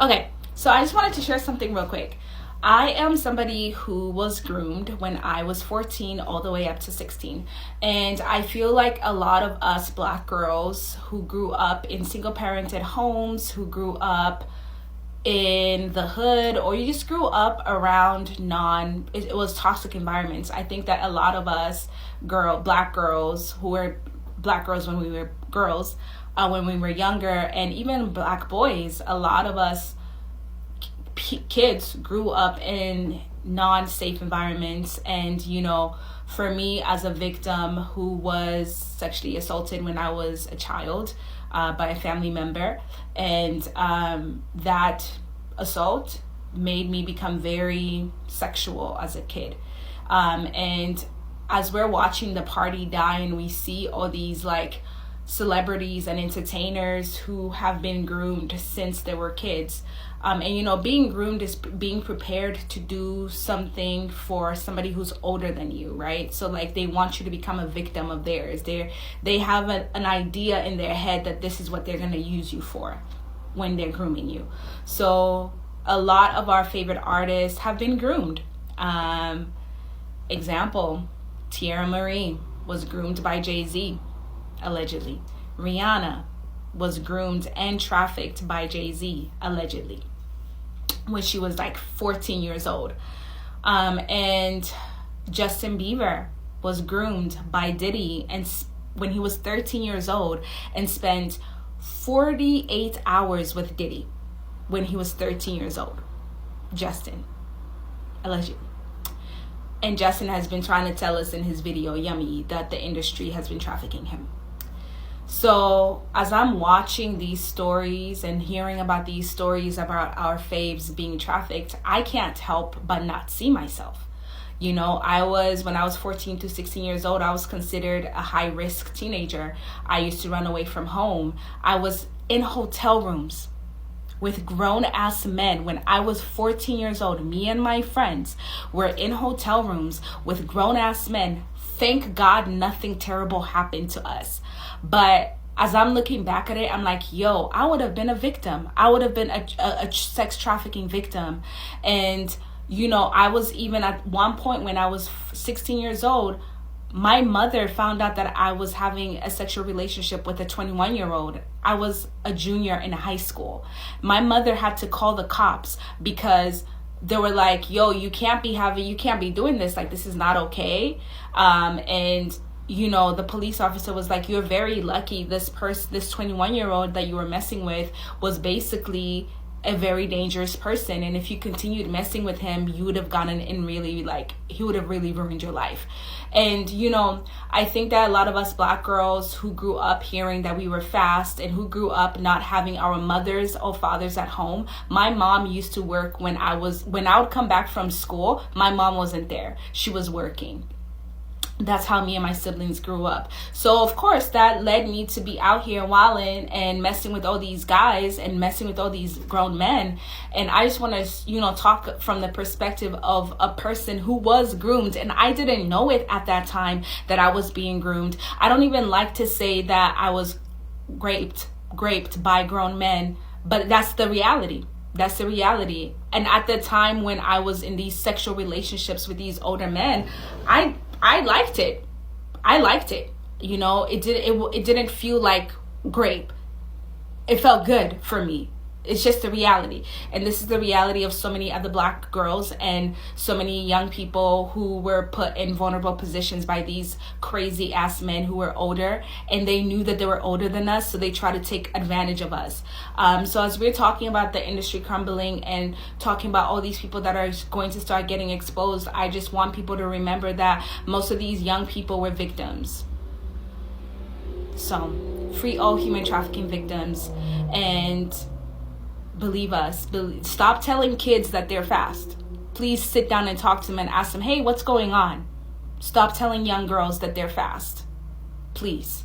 Okay, so I just wanted to share something real quick. I am somebody who was groomed when I was 14 all the way up to 16. And I feel like a lot of us black girls who grew up in single parented homes, who grew up in the hood, or you just grew up around it was toxic environments. I think that a lot of us black girls who were black girls when we were girls, when we were younger, and even black boys, a lot of us kids grew up in non-safe environments. And for me, as a victim who was sexually assaulted when I was a child by a family member, and that assault made me become very sexual as a kid, and as we're watching the party die and we see all these like celebrities and entertainers who have been groomed since they were kids. And being groomed is being prepared to do something for somebody who's older than you, right? So like they want you to become a victim of theirs. They have an idea in their head that this is what they're going to use you for when they're grooming you. So a lot of our favorite artists have been groomed. Example, Tierra Marie was groomed by Jay-Z, allegedly. Rihanna was groomed and trafficked by Jay-Z, allegedly, when she was like 14 years old. And Justin Bieber was groomed by Diddy and when he was 13 years old, and spent 48 hours with Diddy when he was 13 years old. Justin, allegedly. And Justin has been trying to tell us in his video, Yummy, that the industry has been trafficking him. So as I'm watching these stories and hearing about these stories about our faves being trafficked, I can't help but not see myself. When I was 14 to 16 years old, I was considered a high-risk teenager. I used to run away from home. I was in hotel rooms with grown-ass men. When I was 14 years old, me and my friends were in hotel rooms with grown-ass men. Thank God nothing terrible happened to us. But as I'm looking back at it, I'm like, yo, I would have been a victim. I would have been a sex trafficking victim. And, I was even at one point when I was 16 years old, my mother found out that I was having a sexual relationship with a 21-year-old. I was a junior in high school. My mother had to call the cops because they were like, yo, you can't be doing this. Like, this is not okay. And the police officer was like, you're very lucky. This 21-year-old that you were messing with was basically a very dangerous person. And if you continued messing with him, you would have gotten in he would have really ruined your life. And, I think that a lot of us black girls who grew up hearing that we were fast and who grew up not having our mothers or fathers at home. My mom used to work when I would come back from school, my mom wasn't there. She was working. That's how me and my siblings grew up. So of course that led me to be out here wilding and messing with all these guys and messing with all these grown men. And I just want to, talk from the perspective of a person who was groomed. And I didn't know it at that time that I was being groomed. I don't even like to say that I was raped by grown men, but that's the reality. That's the reality. And at the time when I was in these sexual relationships with these older men, I liked it. It didn't feel like grape. It felt good for me. It's just the reality. And this is the reality of so many other black girls and so many young people who were put in vulnerable positions by these crazy ass men who were older, and they knew that they were older than us, so they try to take advantage of us. So as we're talking about the industry crumbling and talking about all these people that are going to start getting exposed, I just want people to remember that most of these young people were victims. So free all human trafficking victims, and believe us. Stop telling kids that they're fast. Please sit down and talk to them and ask them, hey, what's going on? Stop telling young girls that they're fast. Please.